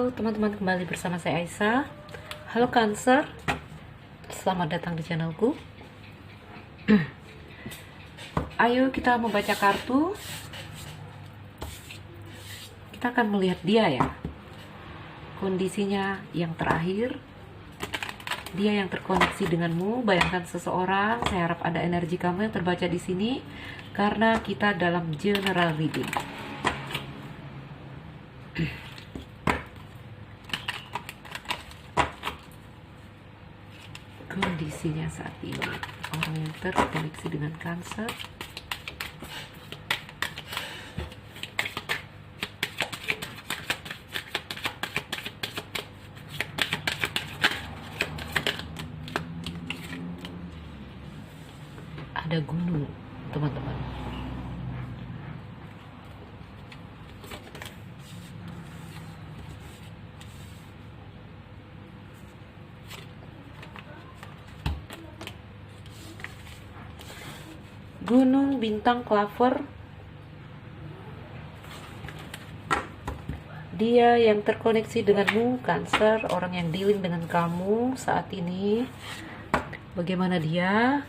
Halo teman-teman, kembali bersama saya Aisyah. Halo Cancer, selamat datang di channelku. Ayo kita membaca kartu. Kita akan melihat dia ya, kondisinya yang terakhir. Dia yang terkoneksi denganmu. Bayangkan seseorang. Saya harap ada energi kamu yang terbaca di sini, karena kita dalam general reading. Kondisinya saat ini, orang yang terkoneksi dengan Cancer. Ada gunung, teman-teman. Gunung, bintang, klaver. Dia yang terkoneksi denganmu, Cancer, orang yang dealing dengan kamu saat ini. Bagaimana dia?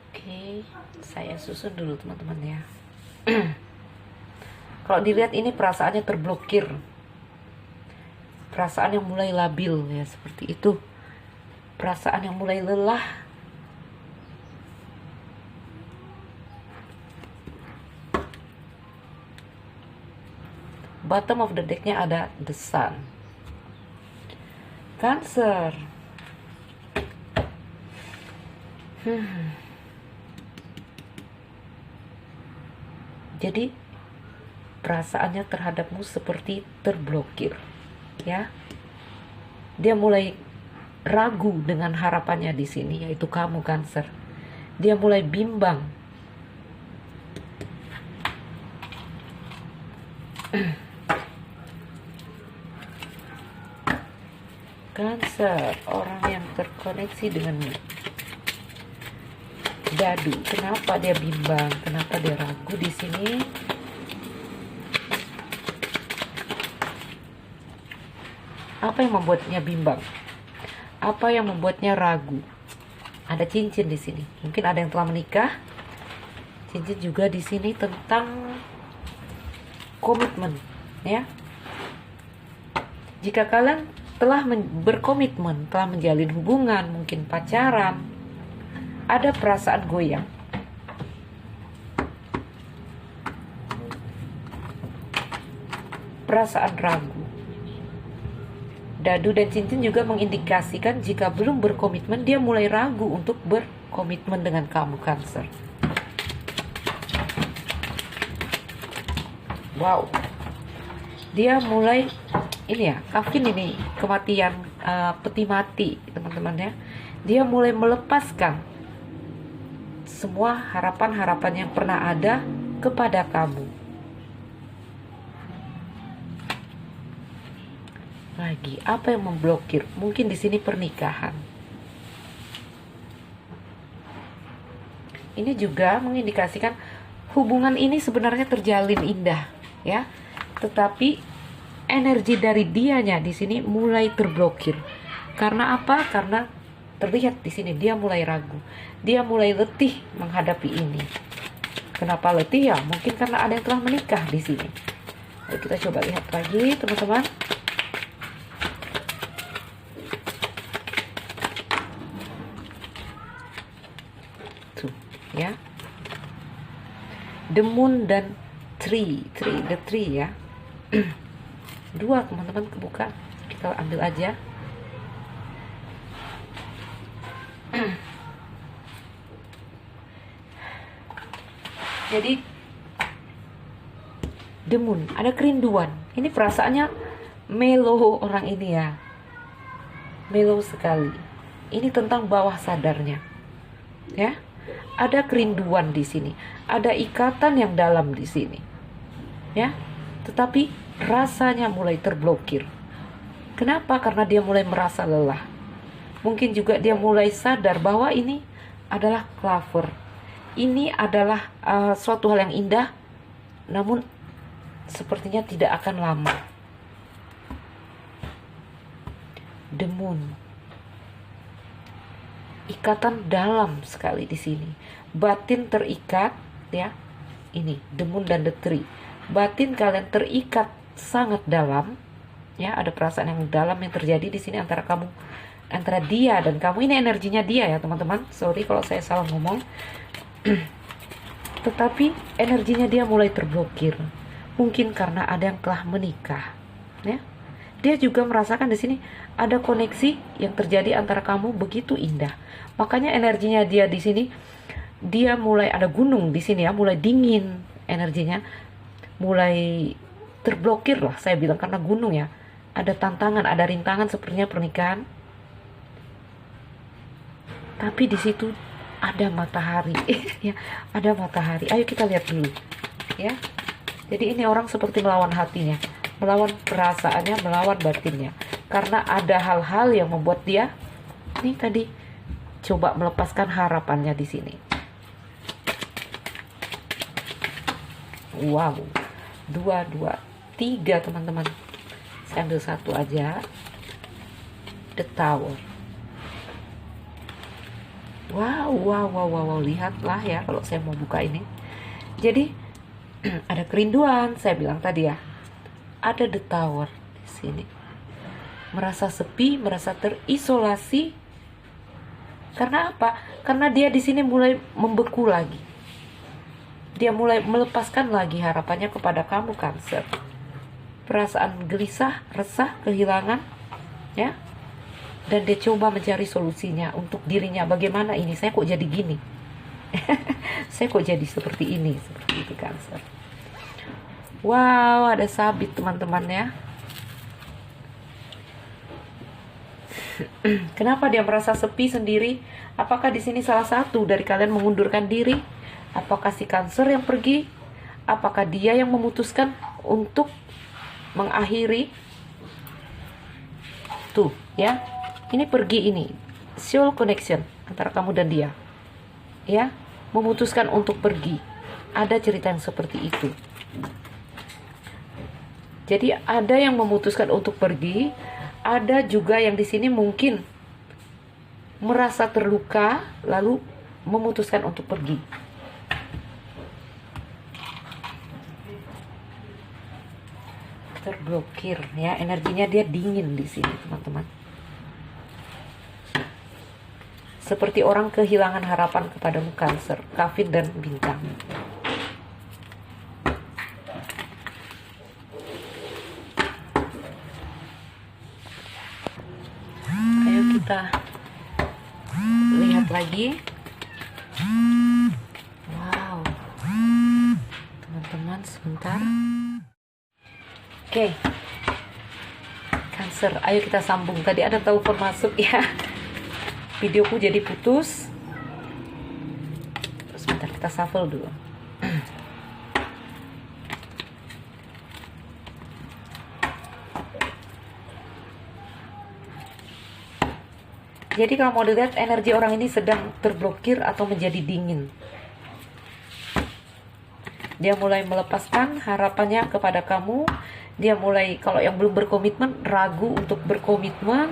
Oke, saya susun dulu teman-teman ya. Kalau dilihat ini perasaannya terblokir. Perasaan yang mulai labil ya, seperti itu. Perasaan yang mulai lelah. Bottom of the deck-nya ada the sun. Cancer. Jadi perasaannya terhadapmu seperti terblokir ya. Dia mulai ragu dengan harapannya di sini, yaitu kamu Cancer. Dia mulai bimbang. Cancer, orang yang terkoneksi denganmu. Dadu, kenapa dia bimbang? Kenapa dia ragu di sini? Apa yang membuatnya bimbang? Apa yang membuatnya ragu? Ada cincin di sini. Mungkin ada yang telah menikah. Cincin juga di sini tentang komitmen, ya. Jika kalian telah berkomitmen, telah menjalin hubungan, mungkin pacaran, ada perasaan goyang. Perasaan ragu. Dadu dan cincin juga mengindikasikan jika belum berkomitmen, dia mulai ragu untuk berkomitmen dengan kamu Cancer. Wow. Dia mulai ini ya, kafin ini, kematian, peti mati teman-teman ya. Dia mulai melepaskan semua harapan-harapan yang pernah ada kepada kamu. Lagi, apa yang memblokir? Mungkin di sini pernikahan. Ini juga mengindikasikan hubungan ini sebenarnya terjalin indah, ya. Tetapi energi dari dianya di sini mulai terblokir. Karena apa? Karena terlihat di sini dia mulai ragu. Dia mulai letih menghadapi ini. Kenapa letih ya? Mungkin karena ada yang telah menikah di sini. Ayo kita coba lihat lagi, teman-teman. Ya, the moon dan the tree ya. Dua teman-teman kebuka, kita ambil aja. Jadi the moon, ada kerinduan. Ini perasaannya mellow orang ini ya, mellow sekali. Ini tentang bawah sadarnya, ya. Ada kerinduan di sini, ada ikatan yang dalam di sini, ya. Tetapi rasanya mulai terblokir. Kenapa? Karena dia mulai merasa lelah. Mungkin juga dia mulai sadar bahwa ini adalah klaver. Ini adalah suatu hal yang indah, namun sepertinya tidak akan lama. The Moon, ikatan dalam sekali di sini, batin terikat ya. Ini The Moon dan The Tree, batin kalian terikat sangat dalam ya. Ada perasaan yang dalam yang terjadi di sini antara kamu, antara dia dan kamu. Ini energinya dia ya teman-teman, sorry kalau saya salah ngomong. Tetapi energinya dia mulai terblokir, mungkin karena ada yang telah menikah ya. Dia juga merasakan di sini ada koneksi yang terjadi antara kamu begitu indah. Makanya energinya dia di sini, dia mulai ada gunung di sini ya, mulai dingin energinya, mulai terblokir lah saya bilang karena gunung ya. Ada tantangan, ada rintangan sepertinya pernikahan. Tapi di situ ada matahari ya, ada matahari. Ayo kita lihat dulu ya. Jadi ini orang seperti melawan hatinya, melawan perasaannya, melawan batinnya, karena ada hal-hal yang membuat dia nih tadi coba melepaskan harapannya di sini. Wow, 2, 2, 3 teman-teman. Saya ambil satu aja. The Tower. Wow, lihatlah ya kalau saya mau buka ini. Jadi ada kerinduan, saya bilang tadi ya. Ada The Tower di sini. Merasa sepi, merasa terisolasi. Karena apa? Karena dia di sini mulai membeku lagi. Dia mulai melepaskan lagi harapannya kepada kamu, Cancer. Perasaan gelisah, resah, kehilangan, ya. Dan dia coba mencari solusinya untuk dirinya. Bagaimana ini? Saya kok jadi gini? Saya kok jadi seperti ini? Seperti itu, Cancer. Wow, ada sabit teman-teman ya. Kenapa dia merasa sepi sendiri? Apakah di sini salah satu dari kalian mengundurkan diri? Apakah si Cancer yang pergi? Apakah dia yang memutuskan untuk mengakhiri? Tuh ya, ini pergi ini. Soul connection antara kamu dan dia. Ya, memutuskan untuk pergi. Ada cerita yang seperti itu. Jadi ada yang memutuskan untuk pergi, ada juga yang di sini mungkin merasa terluka lalu memutuskan untuk pergi. Terblokir ya, energinya dia dingin di sini, teman-teman. Seperti orang kehilangan harapan kepadamu, Cancer, Kafir dan Bintang. Ayo kita lihat lagi. Wow, teman-teman sebentar. Oke, Cancer, ayo kita sambung. Tadi ada telepon masuk ya. Videoku jadi putus. Sebentar, kita shuffle dulu. Jadi kalau mau dilihat, energi orang ini sedang terblokir atau menjadi dingin. Dia mulai melepaskan harapannya kepada kamu. Dia mulai, kalau yang belum berkomitmen, ragu untuk berkomitmen.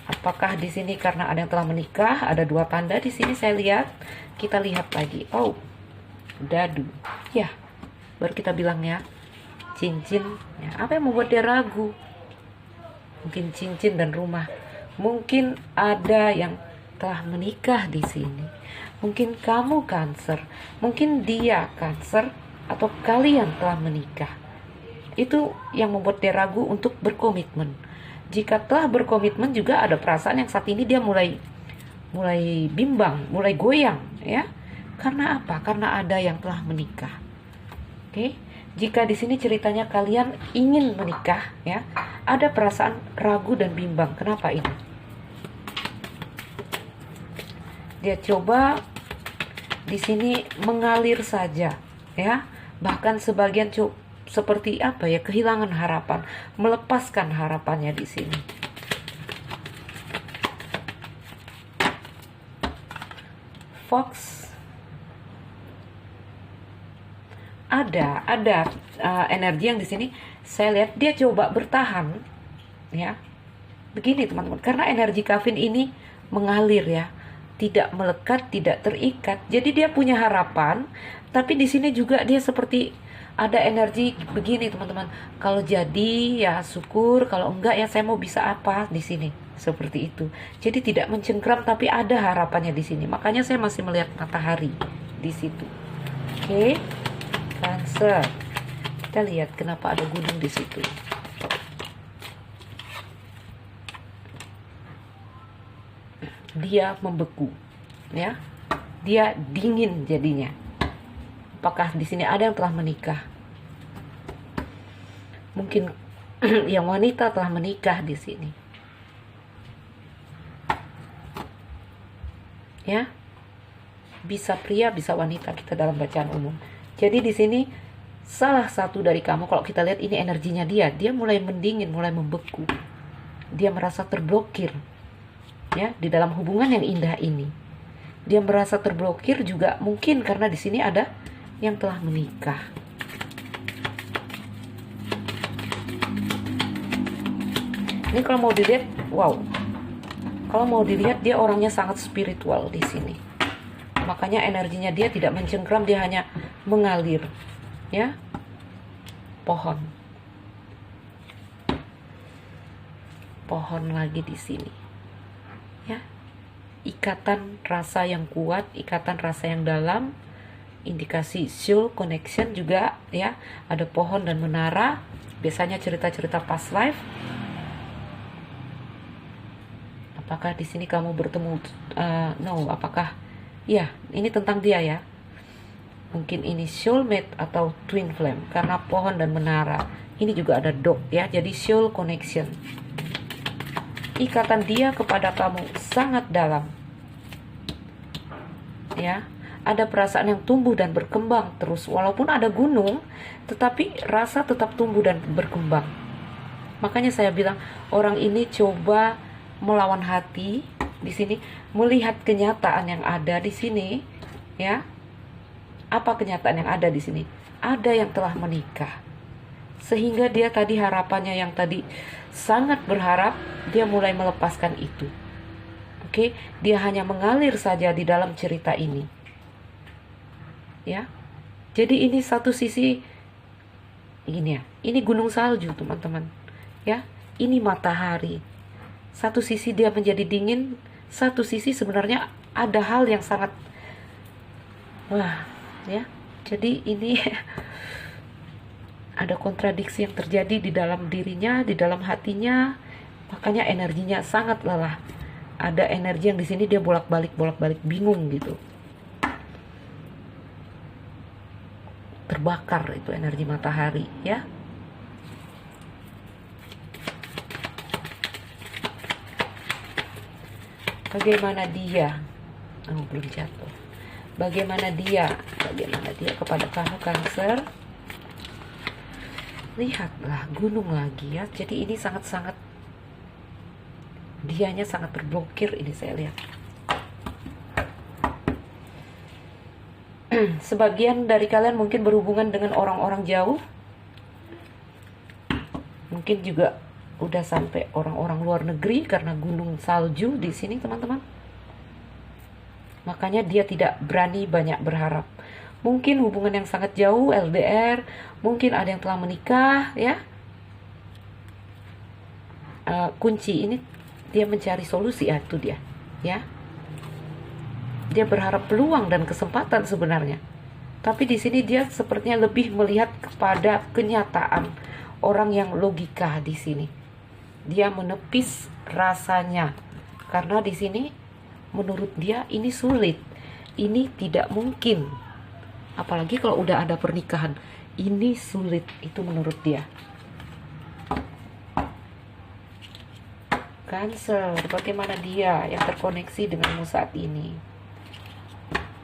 Apakah di sini karena ada yang telah menikah? Ada 2 tanda di sini saya lihat. Kita lihat lagi. Oh, dadu. Ya, baru kita bilang ya. Cincin. Ya, apa yang membuat dia ragu? Mungkin cincin dan rumah. Mungkin ada yang telah menikah di sini. Mungkin kamu Cancer, mungkin dia Cancer, atau kalian telah menikah. Itu yang membuat dia ragu untuk berkomitmen. Jika telah berkomitmen juga ada perasaan yang saat ini dia mulai bimbang, mulai goyang ya. Karena apa? Karena ada yang telah menikah. Oke. Jika di sini ceritanya kalian ingin menikah ya, ada perasaan ragu dan bimbang. Kenapa ini? Dia coba di sini mengalir saja ya. Bahkan sebagian seperti apa ya, kehilangan harapan, melepaskan harapannya di sini. Fox. ada energi yang di sini saya lihat dia coba bertahan, ya. Begini teman-teman, karena energi kafein ini mengalir ya, tidak melekat, tidak terikat. Jadi dia punya harapan, tapi di sini juga dia seperti ada energi begini teman-teman. Kalau jadi ya syukur, kalau enggak ya saya mau bisa apa di sini. Seperti itu. Jadi tidak mencengkram tapi ada harapannya di sini. Makanya saya masih melihat matahari di situ. Oke. Cancer. Kita lihat kenapa ada gunung di situ. Dia membeku, ya. Dia dingin jadinya. Apakah di sini ada yang telah menikah? Mungkin yang wanita telah menikah di sini. Ya. Bisa pria, bisa wanita kita dalam bacaan umum. Jadi di sini salah satu dari kamu, kalau kita lihat ini energinya dia mulai mendingin, mulai membeku. Dia merasa terblokir. Ya, di dalam hubungan yang indah ini. Dia merasa terblokir juga mungkin karena di sini ada yang telah menikah. Ini kalau mau dilihat, wow. Kalau mau dilihat dia orangnya sangat spiritual di sini. Makanya energinya dia tidak mencengkram, dia hanya mengalir. Ya. Pohon. Pohon lagi di sini. Ya. Ikatan rasa yang kuat, ikatan rasa yang dalam, indikasi soul connection juga ya. Ada pohon dan menara, biasanya cerita-cerita past life. Apakah di sini kamu bertemu no, apakah ya, ini tentang dia ya. Mungkin ini soulmate atau twin flame karena pohon dan menara. Ini juga ada dog ya, jadi soul connection. Ikatan dia kepada kamu sangat dalam. Ya, ada perasaan yang tumbuh dan berkembang terus. Walaupun ada gunung, tetapi rasa tetap tumbuh dan berkembang. Makanya saya bilang orang ini coba melawan hati di sini, melihat kenyataan yang ada di sini, ya. Apa kenyataan yang ada di sini? Ada yang telah menikah. Sehingga dia tadi harapannya yang tadi sangat berharap, dia mulai melepaskan itu. Oke, dia hanya mengalir saja di dalam cerita ini. Ya. Jadi ini satu sisi ini ya. Ini gunung salju, teman-teman. Ya, ini matahari. Satu sisi dia menjadi dingin, satu sisi sebenarnya ada hal yang sangat wah, ya. Jadi ini ada kontradiksi yang terjadi di dalam dirinya, di dalam hatinya. Makanya energinya sangat lelah. Ada energi yang di sini dia bolak-balik bingung gitu. Terbakar itu energi matahari, ya. Bagaimana dia? Oh, belum jatuh. Bagaimana dia kepada kamu, Cancer? Lihatlah gunung lagi ya. Jadi ini sangat-sangat, dianya sangat terblokir ini saya lihat. Sebagian dari kalian mungkin berhubungan dengan orang-orang jauh. Mungkin juga udah sampai orang-orang luar negeri karena gunung salju di sini, teman-teman. Makanya dia tidak berani banyak berharap. Mungkin hubungan yang sangat jauh, LDR, mungkin ada yang telah menikah, ya. Kunci ini dia mencari solusi, ya, itu dia, ya. Dia berharap peluang dan kesempatan sebenarnya. Tapi di sini dia sepertinya lebih melihat kepada kenyataan, orang yang logika di sini. Dia menepis rasanya karena di sini menurut dia ini sulit, ini tidak mungkin, apalagi kalau udah ada pernikahan, ini sulit, itu menurut dia. Cancer, bagaimana dia yang terkoneksi denganmu saat ini?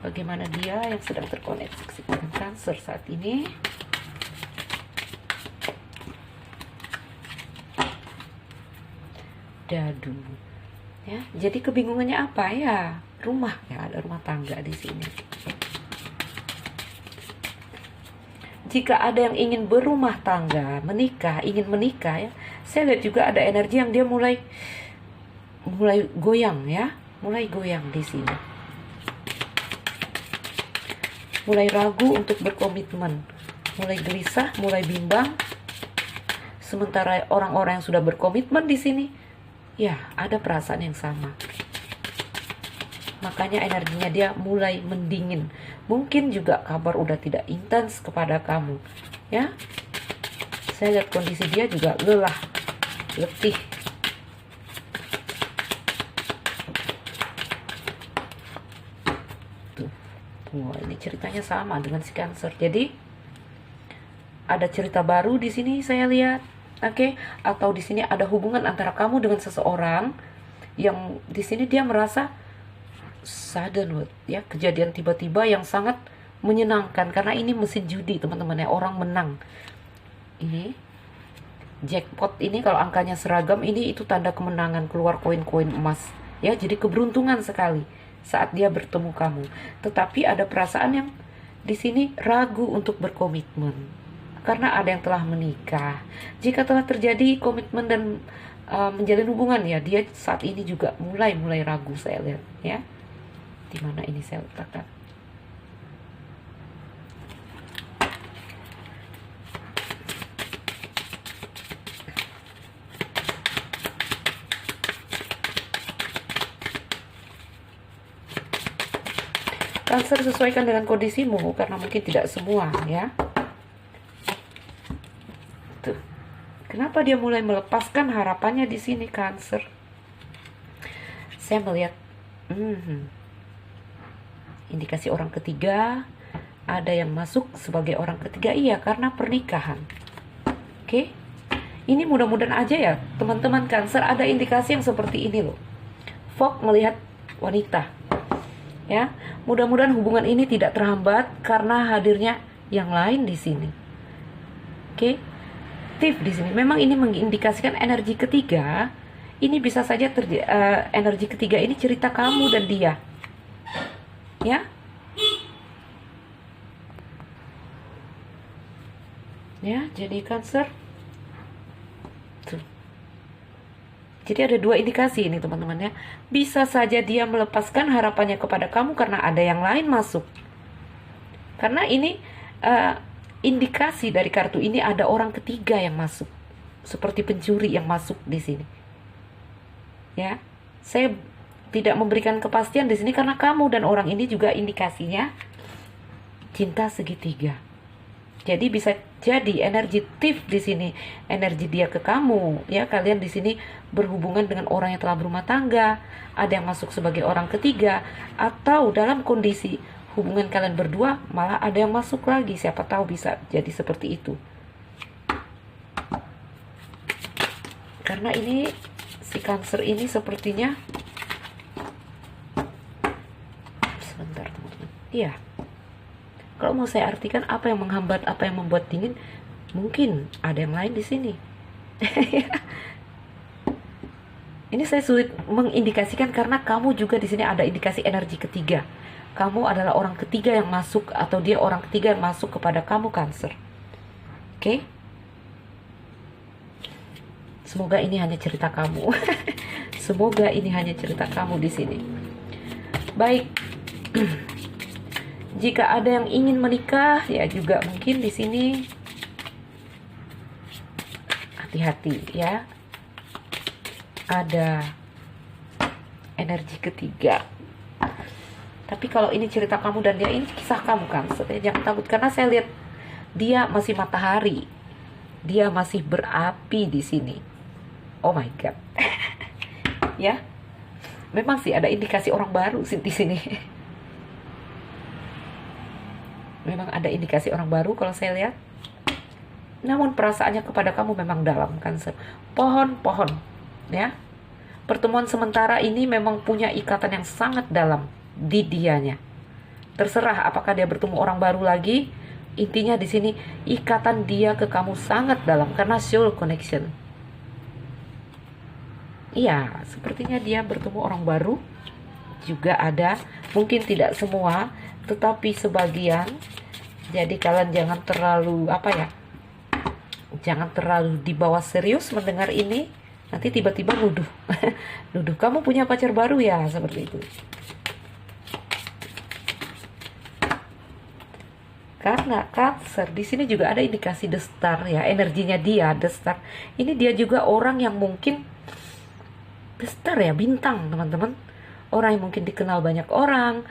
Bagaimana dia yang sedang terkoneksi dengan Cancer saat ini? Dadu, ya. Jadi kebingungannya apa ya? Rumah, ya, ada rumah tangga di sini. jika ada yang ingin berumah tangga, menikah, ingin menikah ya, saya lihat juga ada energi yang dia mulai goyang ya, mulai goyang di sini. Mulai ragu untuk berkomitmen, mulai gelisah, mulai bimbang. Sementara orang-orang yang sudah berkomitmen di sini, ya ada perasaan yang sama. Makanya energinya dia mulai mendingin. Mungkin juga kabar udah tidak intens kepada kamu. Ya. Saya lihat kondisi dia juga lelah, letih. Tuh. Wah, ini ceritanya sama dengan si Cancer. Jadi ada cerita baru di sini saya lihat. Oke, atau di sini ada hubungan antara kamu dengan seseorang yang di sini dia merasa sudden ya, kejadian tiba-tiba yang sangat menyenangkan karena ini mesin judi teman-teman ya, orang menang. Ini jackpot ini kalau angkanya seragam ini itu tanda kemenangan, keluar koin-koin emas ya, jadi keberuntungan sekali saat dia bertemu kamu. Tetapi ada perasaan yang di sini ragu untuk berkomitmen karena ada yang telah menikah. Jika telah terjadi komitmen dan menjalin hubungan ya, dia saat ini juga mulai ragu saya lihat ya. Di mana ini saya letakkan? Cancer, sesuaikan dengan kondisimu karena mungkin tidak semua ya. Tuh. Kenapa dia mulai melepaskan harapannya di sini Cancer? Saya melihat indikasi orang ketiga, ada yang masuk sebagai orang ketiga, iya karena pernikahan. Oke, ini mudah-mudahan aja ya teman-teman Cancer ada indikasi yang seperti ini loh. Fog melihat wanita ya, mudah-mudahan hubungan ini tidak terhambat karena hadirnya yang lain di sini. Oke, Thief di sini memang ini mengindikasikan energi ketiga. Ini bisa saja energi ketiga ini cerita kamu dan dia. Ya, ya, jadi Cancer. Tuh. Jadi ada dua indikasi ini teman-teman ya. Bisa saja dia melepaskan harapannya kepada kamu karena ada yang lain masuk. Karena ini indikasi dari kartu ini ada orang ketiga yang masuk, seperti pencuri yang masuk di sini. Ya, saya tidak memberikan kepastian di sini karena kamu dan orang ini juga indikasinya cinta segitiga. Jadi bisa jadi energi Thief di sini, energi dia ke kamu, ya kalian di sini berhubungan dengan orang yang telah berumah tangga, ada yang masuk sebagai orang ketiga, atau dalam kondisi hubungan kalian berdua malah ada yang masuk lagi, siapa tahu bisa jadi seperti itu. Karena ini si Cancer ini sepertinya sebentar teman-teman. Iya. Kalau mau saya artikan apa yang menghambat, apa yang membuat dingin, mungkin ada yang lain di sini. Ini saya sulit mengindikasikan karena kamu juga di sini ada indikasi energi ketiga. Kamu adalah orang ketiga yang masuk atau dia orang ketiga yang masuk kepada kamu Cancer. Oke? Semoga ini hanya cerita kamu. Semoga ini hanya cerita kamu di sini. Baik. Jika ada yang ingin menikah, ya juga mungkin di sini hati-hati ya. Ada energi ketiga. Tapi kalau ini cerita kamu dan dia, ini kisah kamu Cancer. Jangan takut karena saya lihat dia masih matahari. Dia masih berapi di sini. Oh my god. Ya. Memang sih ada indikasi orang baru sih di sini. Memang ada indikasi orang baru kalau saya lihat. Namun perasaannya kepada kamu memang dalam Cancer. Pohon, ya. Pertemuan sementara ini memang punya ikatan yang sangat dalam di dianya. Terserah apakah dia bertemu orang baru lagi. Intinya di sini ikatan dia ke kamu sangat dalam karena soul connection. Iya, sepertinya dia bertemu orang baru. Juga ada, mungkin tidak semua, tetapi sebagian. Jadi kalian jangan terlalu jangan terlalu dibawa serius mendengar ini. Nanti tiba-tiba nuduh nuduh kamu punya pacar baru ya, seperti itu. Karena Cancer di sini juga ada indikasi The Star ya, energinya dia The Star. Ini dia juga orang yang mungkin The Star ya, bintang teman-teman. Orang yang mungkin dikenal banyak orang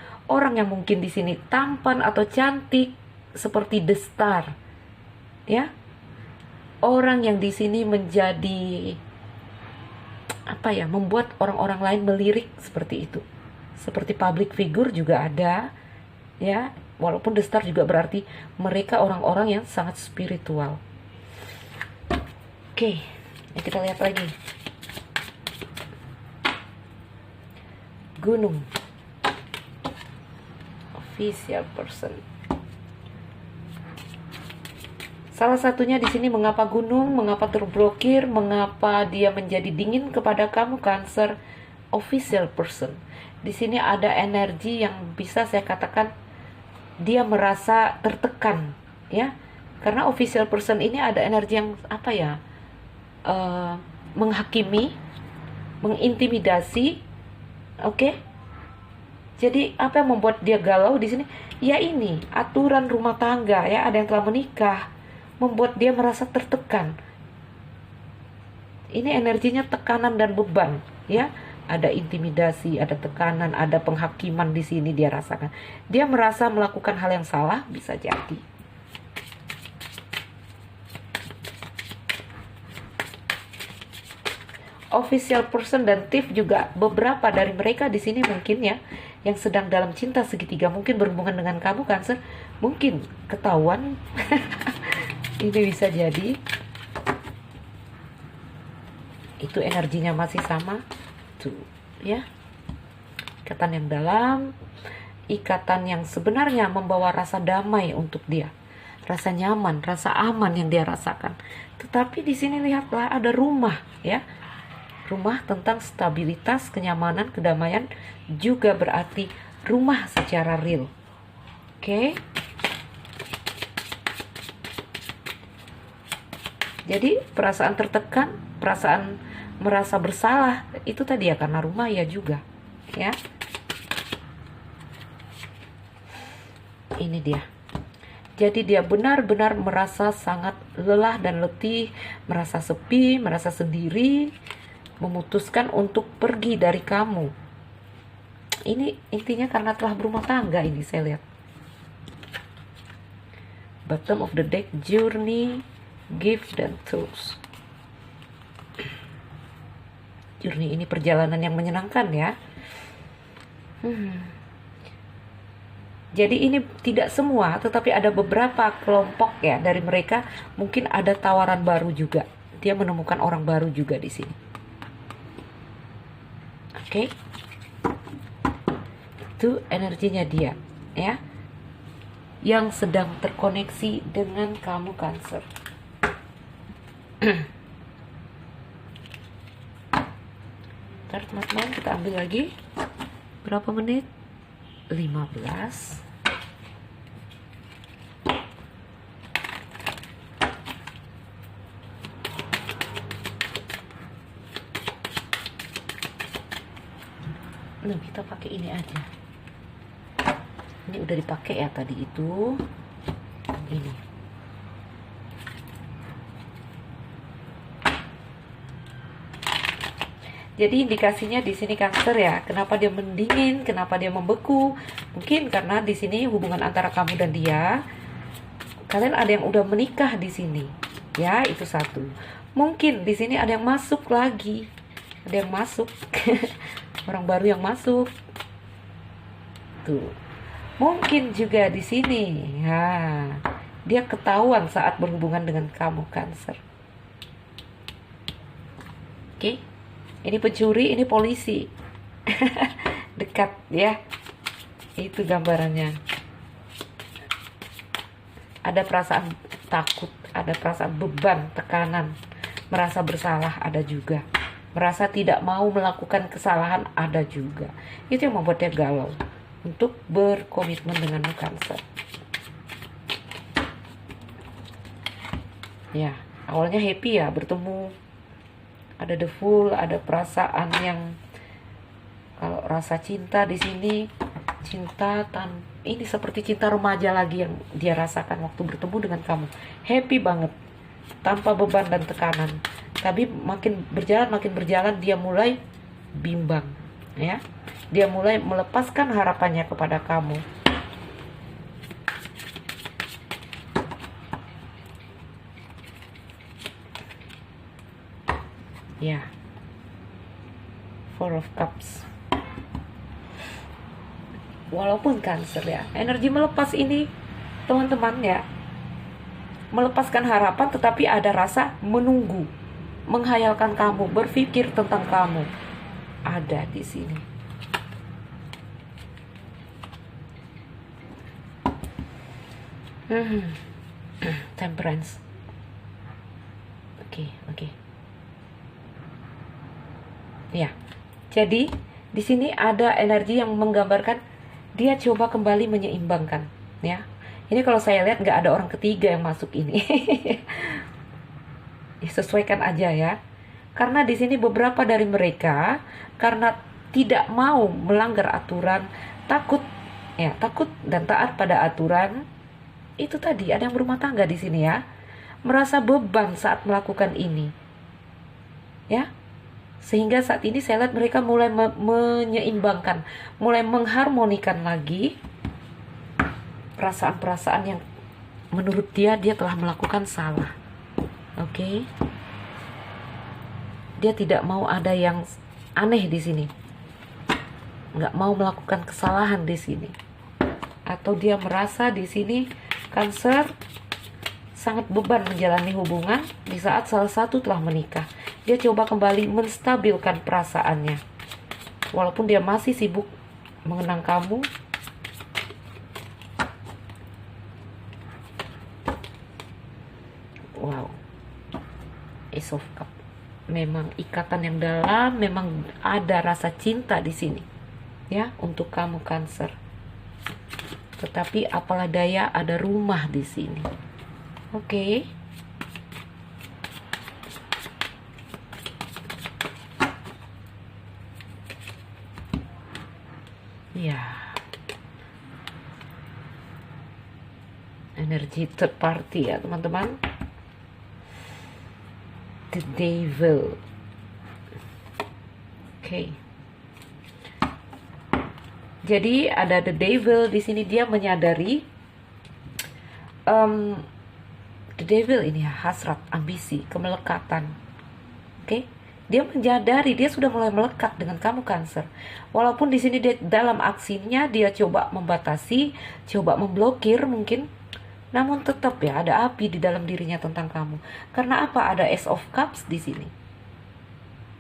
yang mungkin di sini tampan atau cantik seperti The Star. Ya. Orang yang di sini menjadi membuat orang-orang lain melirik seperti itu. Seperti public figure juga ada. Ya. Walaupun The Star juga berarti mereka orang-orang yang sangat spiritual. Oke, kita lihat lagi. Gunung. Official person. Salah satunya di sini mengapa gunung, mengapa terblokir, mengapa dia menjadi dingin kepada kamu Cancer. Official person. Di sini ada energi yang bisa saya katakan dia merasa tertekan, ya, karena official person ini ada energi yang menghakimi, mengintimidasi, oke? Jadi apa yang membuat dia galau di sini? Ya ini aturan rumah tangga, ya, ada yang telah menikah, membuat dia merasa tertekan. Ini energinya tekanan dan beban, ya. Ada intimidasi, ada tekanan, ada penghakiman di sini dia rasakan. Dia merasa melakukan hal yang salah, bisa jadi. Official person dan thief juga beberapa dari mereka di sini mungkin ya yang sedang dalam cinta segitiga, mungkin berhubungan dengan kamu Cancer, mungkin ketahuan. Ini bisa jadi. Itu energinya masih sama. Ya, ikatan yang dalam, ikatan yang sebenarnya membawa rasa damai untuk dia, rasa nyaman, rasa aman yang dia rasakan. Tetapi di sini lihatlah ada rumah, ya, rumah tentang stabilitas, kenyamanan, kedamaian, juga berarti rumah secara real. Oke. Jadi perasaan tertekan, perasaan merasa bersalah itu tadi ya karena rumah ya juga, ya. Ini dia. Jadi dia benar-benar merasa sangat lelah dan letih, merasa sepi, merasa sendiri, memutuskan untuk pergi dari kamu. Ini intinya karena telah berumah tangga ini saya lihat. Bottom of the deck, journey, gift dan tools. Journey ini perjalanan yang menyenangkan ya. Jadi ini tidak semua, tetapi ada beberapa kelompok ya dari mereka mungkin ada tawaran baru juga. Dia menemukan orang baru juga di sini. Oke. Itu energinya dia, ya. Yang sedang terkoneksi dengan kamu Cancer. Ntar teman-teman kita ambil lagi. Berapa menit? 15. Nah, kita pakai ini aja. Ini udah dipakai ya tadi itu. Ini. Jadi indikasinya di sini Cancer ya. Kenapa dia mendingin? Kenapa dia membeku? Mungkin karena di sini hubungan antara kamu dan dia, kalian ada yang udah menikah di sini. Ya, itu satu. Mungkin di sini ada yang masuk lagi. Ada yang masuk. Orang baru yang masuk. Tuh. Mungkin juga di sini. Nah, dia ketahuan saat berhubungan dengan kamu Cancer. Oke. Ini pencuri, ini polisi. Dekat ya. Itu gambarannya. Ada perasaan takut, ada perasaan beban, tekanan, merasa bersalah ada juga. Merasa tidak mau melakukan kesalahan ada juga. Itu yang membuat dia galau untuk berkomitmen dengan Cancer. Ya, awalnya happy ya bertemu, ada the full, ada perasaan yang, kalau rasa cinta di sini, ini seperti cinta remaja lagi yang dia rasakan waktu bertemu dengan kamu. Happy banget, tanpa beban dan tekanan. Tapi makin berjalan dia mulai bimbang, ya. Dia mulai melepaskan harapannya kepada kamu. Ya. Four of Cups. Walaupun Cancer ya, energi melepas ini teman-teman ya, melepaskan harapan, tetapi ada rasa menunggu, menghayalkan kamu, berpikir tentang kamu, ada di sini. Temperance. Oke. Ya. Jadi di sini ada energi yang menggambarkan dia coba kembali menyeimbangkan, ya. Ini kalau saya lihat nggak ada orang ketiga yang masuk ini. Sesuaikan aja ya. Karena di sini beberapa dari mereka karena tidak mau melanggar aturan, takut dan taat pada aturan. Itu tadi ada yang berumah tangga di sini ya. Merasa beban saat melakukan ini. Ya. Sehingga saat ini saya lihat mereka mulai menyeimbangkan, mulai mengharmonikan lagi perasaan-perasaan yang menurut dia telah melakukan salah. Oke. Dia tidak mau ada yang aneh di sini. Nggak mau melakukan kesalahan di sini. Atau dia merasa di sini Cancer sangat beban menjalani hubungan di saat salah satu telah menikah. Dia coba kembali menstabilkan perasaannya. Walaupun dia masih sibuk mengenang kamu. Wow. Ace of Cup. Memang ikatan yang dalam, memang ada rasa cinta di sini. Ya, untuk kamu Cancer. Tetapi apalah daya, ada rumah di sini. Oke. Ya. Energi third party ya, teman-teman. The Devil. Oke. Jadi ada The Devil di sini, dia menyadari The Devil ini ya, hasrat, ambisi, kemelekatan. Oke. Dia menyadari dia sudah mulai melekat dengan kamu Cancer. Walaupun di sini dia dalam aksinya dia coba membatasi, coba memblokir mungkin, namun tetap ya ada api di dalam dirinya tentang kamu. Karena apa? Ada Ace of Cups di sini.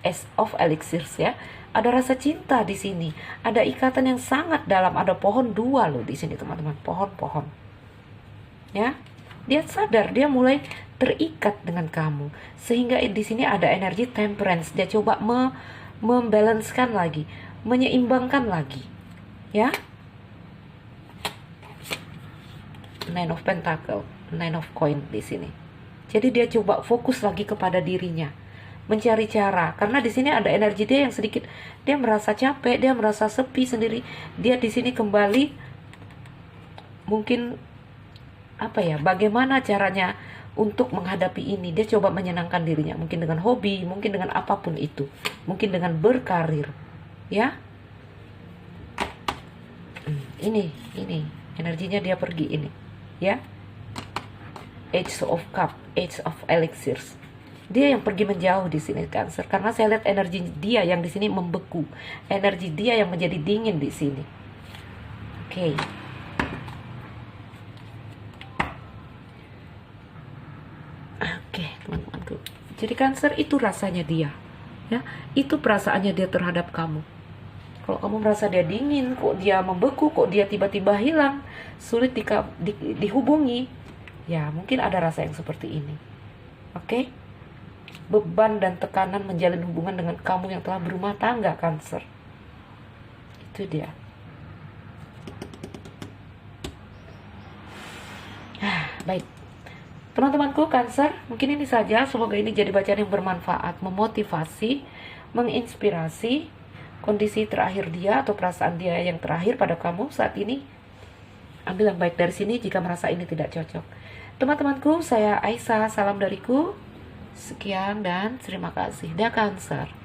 Ace of Elixirs ya. Ada rasa cinta di sini. Ada ikatan yang sangat dalam. Ada pohon 2 loh di sini teman-teman. Pohon-pohon. Ya. Dia sadar dia mulai terikat dengan kamu. Sehingga di sini ada energi temperance. Dia coba membalancekan lagi, menyeimbangkan lagi. Ya. Nine of Pentacle, Nine of Coin di sini. Jadi dia coba fokus lagi kepada dirinya, mencari cara. Karena di sini ada energi dia yang sedikit, dia merasa capek, dia merasa sepi sendiri. Dia di sini kembali mungkin bagaimana caranya untuk menghadapi ini. Dia coba menyenangkan dirinya, mungkin dengan hobi, mungkin dengan apapun itu, mungkin dengan berkarir, ya. Ini energinya dia pergi ini, ya. Ace of Cup, Ace of Elixirs. Dia yang pergi menjauh di sini Cancer, karena saya lihat energi dia yang di sini membeku, energi dia yang menjadi dingin di sini. Oke. Teman-temanku. Jadi Cancer itu rasanya dia, ya. Itu perasaannya dia terhadap kamu. Kalau kamu merasa dia dingin, kok dia membeku, kok dia tiba-tiba hilang, sulit dihubungi, ya mungkin ada rasa yang seperti ini. Oke? Beban dan tekanan menjalin hubungan dengan kamu yang telah berumah tangga Cancer. Itu dia. Baik. Teman-temanku Cancer, mungkin ini saja. Semoga ini jadi bacaan yang bermanfaat, memotivasi, menginspirasi kondisi terakhir dia atau perasaan dia yang terakhir pada kamu saat ini. Ambil yang baik dari sini jika merasa ini tidak cocok. Teman-temanku, saya Aisyah, salam dariku. Sekian dan terima kasih. Dah Cancer.